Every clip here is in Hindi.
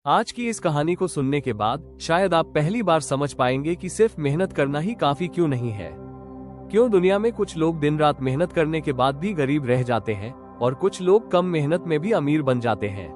आज की इस कहानी को सुनने के बाद शायद आप पहली बार समझ पाएंगे कि सिर्फ मेहनत करना ही काफी क्यों नहीं है। क्यों दुनिया में कुछ लोग दिन रात मेहनत करने के बाद भी गरीब रह जाते हैं और कुछ लोग कम मेहनत में भी अमीर बन जाते हैं।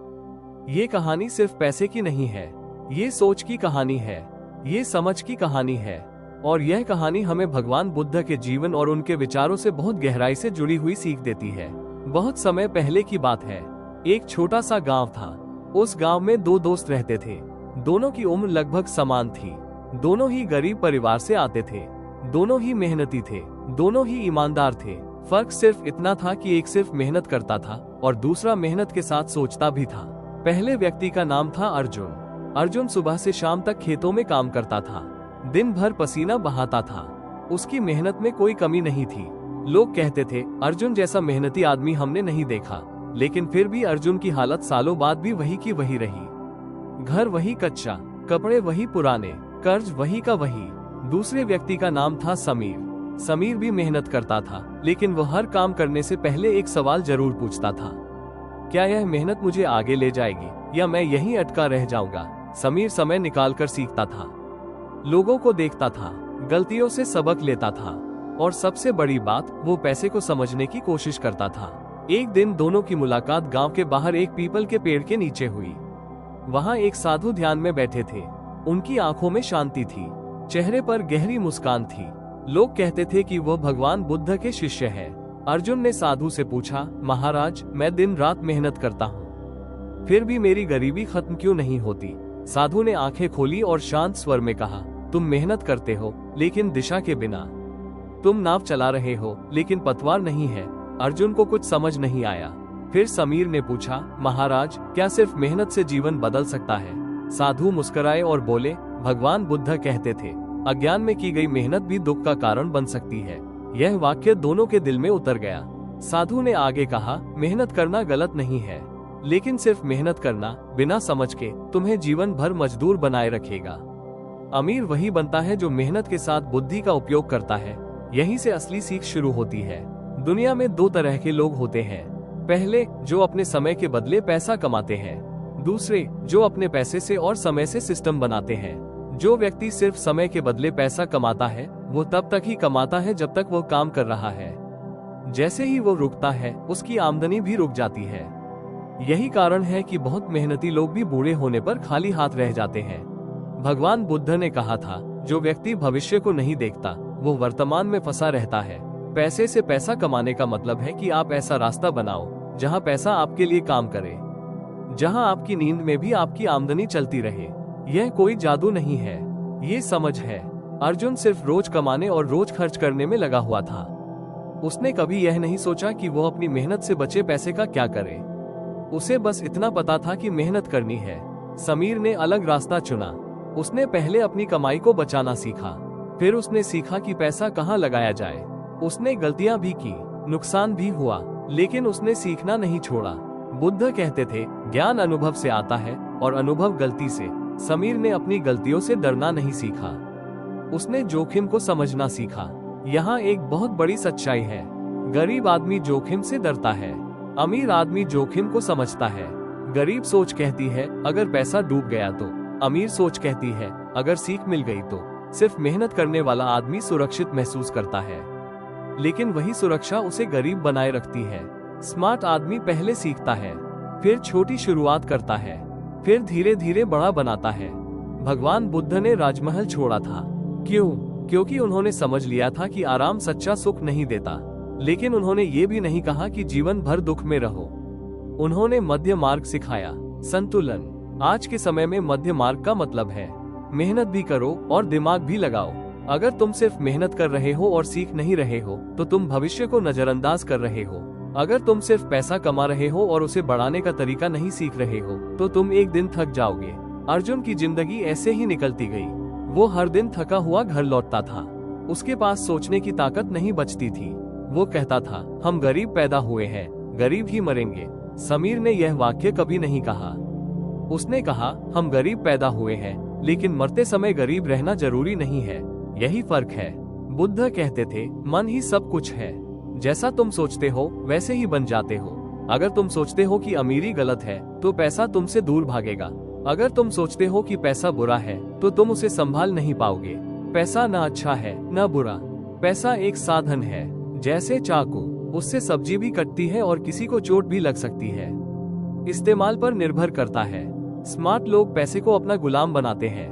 ये कहानी सिर्फ पैसे की नहीं है, ये सोच की कहानी है, ये समझ की कहानी है। और यह कहानी हमें भगवान बुद्ध के जीवन और उनके विचारों से बहुत गहराई से जुड़ी हुई सीख देती है। बहुत समय पहले की बात है, एक छोटा सा गांव था। उस गांव में दो दोस्त रहते थे। दोनों की उम्र लगभग समान थी। दोनों ही गरीब परिवार से आते थे। दोनों ही मेहनती थे। दोनों ही ईमानदार थे। फर्क सिर्फ इतना था कि एक सिर्फ मेहनत करता था और दूसरा मेहनत के साथ सोचता भी था। पहले व्यक्ति का नाम था अर्जुन। अर्जुन सुबह से शाम तक खेतों में काम करता था। दिन भर पसीना बहाता था। उसकी मेहनत में कोई कमी नहीं थी। लोग कहते थे, अर्जुन जैसा मेहनती आदमी हमने नहीं देखा। लेकिन फिर भी अर्जुन की हालत सालों बाद भी वही की वही रही। घर वही कच्चा, कपड़े वही पुराने, कर्ज वही का वही। दूसरे व्यक्ति का नाम था समीर। समीर भी मेहनत करता था, लेकिन वह हर काम करने से पहले एक सवाल जरूर पूछता था, क्या यह मेहनत मुझे आगे ले जाएगी या मैं यहीं अटका रह जाऊंगा। समीर समय निकालकर सीखता था, लोगों को देखता था, गलतियों से सबक लेता था और सबसे बड़ी बात, वो पैसे को समझने की कोशिश करता था। एक दिन दोनों की मुलाकात गांव के बाहर एक पीपल के पेड़ के नीचे हुई। वहां एक साधु ध्यान में बैठे थे। उनकी आंखों में शांति थी, चेहरे पर गहरी मुस्कान थी। लोग कहते थे कि वह भगवान बुद्ध के शिष्य है। अर्जुन ने साधु से पूछा, महाराज, मैं दिन रात मेहनत करता हूँ, फिर भी मेरी गरीबी खत्म क्यों नहीं होती। साधु ने आंखें खोली और शांत स्वर में कहा, तुम मेहनत करते हो लेकिन दिशा के बिना। तुम नाव चला रहे हो लेकिन पतवार नहीं है। अर्जुन को कुछ समझ नहीं आया। फिर समीर ने पूछा, महाराज, क्या सिर्फ मेहनत से जीवन बदल सकता है। साधु मुस्कुराए और बोले, भगवान बुद्ध कहते थे, अज्ञान में की गई मेहनत भी दुख का कारण बन सकती है। यह वाक्य दोनों के दिल में उतर गया। साधु ने आगे कहा, मेहनत करना गलत नहीं है, लेकिन सिर्फ मेहनत करना बिना समझ के तुम्हें जीवन भर मजदूर बनाए रखेगा। अमीर वही बनता है जो मेहनत के साथ बुद्धि का उपयोग करता है। यहीं से असली सीख शुरू होती है। दुनिया में दो तरह के लोग होते हैं। पहले, जो अपने समय के बदले पैसा कमाते हैं। दूसरे, जो अपने पैसे से और समय से सिस्टम बनाते हैं। जो व्यक्ति सिर्फ समय के बदले पैसा कमाता है, वो तब तक ही कमाता है जब तक वो काम कर रहा है। जैसे ही वो रुकता है, उसकी आमदनी भी रुक जाती है। यही कारण है कि बहुत मेहनती लोग भी बूढ़े होने पर खाली हाथ रह जाते हैं। भगवान बुद्ध ने कहा था, जो व्यक्ति भविष्य को नहीं देखता, वो वर्तमान में फंसा रहता है। पैसे से पैसा कमाने का मतलब है कि आप ऐसा रास्ता बनाओ जहां पैसा आपके लिए काम करे, जहां आपकी नींद में भी आपकी आमदनी चलती रहे। यह कोई जादू नहीं है, ये समझ है। अर्जुन सिर्फ रोज कमाने और रोज खर्च करने में लगा हुआ था। उसने कभी यह नहीं सोचा कि वो अपनी मेहनत से बचे पैसे का क्या करे। उसे बस इतना पता था कि मेहनत करनी है। समीर ने अलग रास्ता चुना। उसने पहले अपनी कमाई को बचाना सीखा, फिर उसने सीखा कि पैसा कहाँ लगाया जाए। उसने गलतियां भी की, नुकसान भी हुआ, लेकिन उसने सीखना नहीं छोड़ा। बुद्ध कहते थे, ज्ञान अनुभव से आता है और अनुभव गलती से। समीर ने अपनी गलतियों से डरना नहीं सीखा, उसने जोखिम को समझना सीखा। यहाँ एक बहुत बड़ी सच्चाई है, गरीब आदमी जोखिम से डरता है, अमीर आदमी जोखिम को समझता है। गरीब सोच कहती है, अगर पैसा डूब गया तो। अमीर सोच कहती है, अगर सीख मिल गई तो। सिर्फ मेहनत करने वाला आदमी सुरक्षित महसूस करता है, लेकिन वही सुरक्षा उसे गरीब बनाए रखती है। स्मार्ट आदमी पहले सीखता है, फिर छोटी शुरुआत करता है, फिर धीरे धीरे बड़ा बनाता है। भगवान बुद्ध ने राजमहल छोड़ा था। क्यों? क्योंकि उन्होंने समझ लिया था कि आराम सच्चा सुख नहीं देता। लेकिन उन्होंने ये भी नहीं कहा कि जीवन भर दुख में रहो। उन्होंने मध्य मार्ग सिखाया, संतुलन। आज के समय में मध्य मार्ग का मतलब है, मेहनत भी करो और दिमाग भी लगाओ। अगर तुम सिर्फ मेहनत कर रहे हो और सीख नहीं रहे हो, तो तुम भविष्य को नजरअंदाज कर रहे हो। अगर तुम सिर्फ पैसा कमा रहे हो और उसे बढ़ाने का तरीका नहीं सीख रहे हो, तो तुम एक दिन थक जाओगे। अर्जुन की जिंदगी ऐसे ही निकलती गई। वो हर दिन थका हुआ घर लौटता था। उसके पास सोचने की ताकत नहीं बचती थी। वो कहता था, हम गरीब पैदा हुए हैं, गरीब ही मरेंगे। समीर ने यह वाक्य कभी नहीं कहा। उसने कहा, हम गरीब पैदा हुए हैं, लेकिन मरते समय गरीब रहना जरूरी नहीं है। यही फर्क है। बुद्ध कहते थे, मन ही सब कुछ है। जैसा तुम सोचते हो वैसे ही बन जाते हो। अगर तुम सोचते हो कि अमीरी गलत है, तो पैसा तुमसे दूर भागेगा। अगर तुम सोचते हो कि पैसा बुरा है तो तुम उसे संभाल नहीं पाओगे। पैसा न अच्छा है न बुरा, पैसा एक साधन है, जैसे चाकू, उससे सब्जी भी कटती है और किसी को चोट भी लग सकती है। इस्तेमाल पर निर्भर करता है। स्मार्ट लोग पैसे को अपना गुलाम बनाते हैं,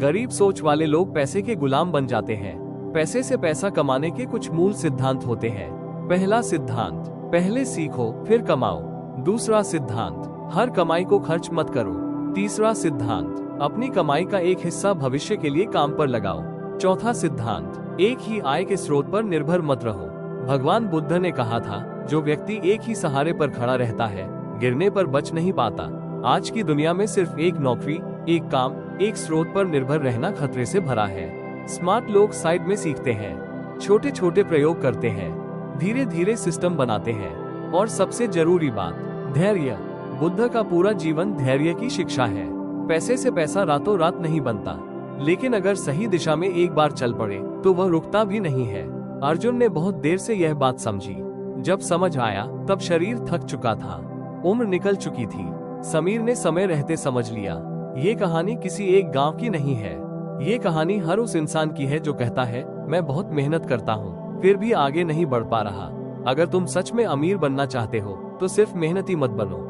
गरीब सोच वाले लोग पैसे के गुलाम बन जाते हैं। पैसे से पैसा कमाने के कुछ मूल सिद्धांत होते हैं। पहला सिद्धांत, पहले सीखो फिर कमाओ। दूसरा सिद्धांत, हर कमाई को खर्च मत करो। तीसरा सिद्धांत, अपनी कमाई का एक हिस्सा भविष्य के लिए काम पर लगाओ। चौथा सिद्धांत, एक ही आय के स्रोत पर निर्भर मत रहो। भगवान बुद्ध ने कहा था, जो व्यक्ति एक ही सहारे पर खड़ा रहता है गिरने पर बच नहीं पाता। आज की दुनिया में सिर्फ एक नौकरी, एक काम, एक स्रोत पर निर्भर रहना खतरे से भरा है। स्मार्ट लोग साइड में सीखते हैं, छोटे छोटे प्रयोग करते हैं, धीरे धीरे सिस्टम बनाते हैं, और सबसे जरूरी बात, धैर्य। बुद्ध का पूरा जीवन धैर्य की शिक्षा है। पैसे से पैसा रातों रात नहीं बनता, लेकिन अगर सही दिशा में एक बार चल पड़े तो वह रुकता भी नहीं है। अर्जुन ने बहुत देर से यह बात समझी। जब समझ आया तब शरीर थक चुका था, उम्र निकल चुकी थी। समीर ने समय रहते समझ लिया। ये कहानी किसी एक गांव की नहीं है, ये कहानी हर उस इंसान की है जो कहता है, मैं बहुत मेहनत करता हूँ फिर भी आगे नहीं बढ़ पा रहा। अगर तुम सच में अमीर बनना चाहते हो तो सिर्फ मेहनती मत बनो,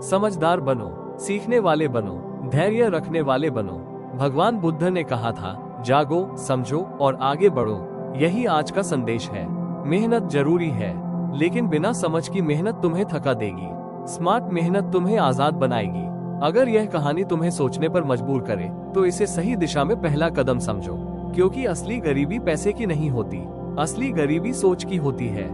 समझदार बनो, सीखने वाले बनो, धैर्य रखने वाले बनो। भगवान बुद्ध ने कहा था, जागो, समझो और आगे बढ़ो। यही आज का संदेश है। मेहनत जरूरी है, लेकिन बिना समझ की मेहनत तुम्हें थका देगी। स्मार्ट मेहनत तुम्हें आजाद बनाएगी। अगर यह कहानी तुम्हें सोचने पर मजबूर करे तो इसे सही दिशा में पहला कदम समझो, क्योंकि असली गरीबी पैसे की नहीं होती, असली गरीबी सोच की होती है।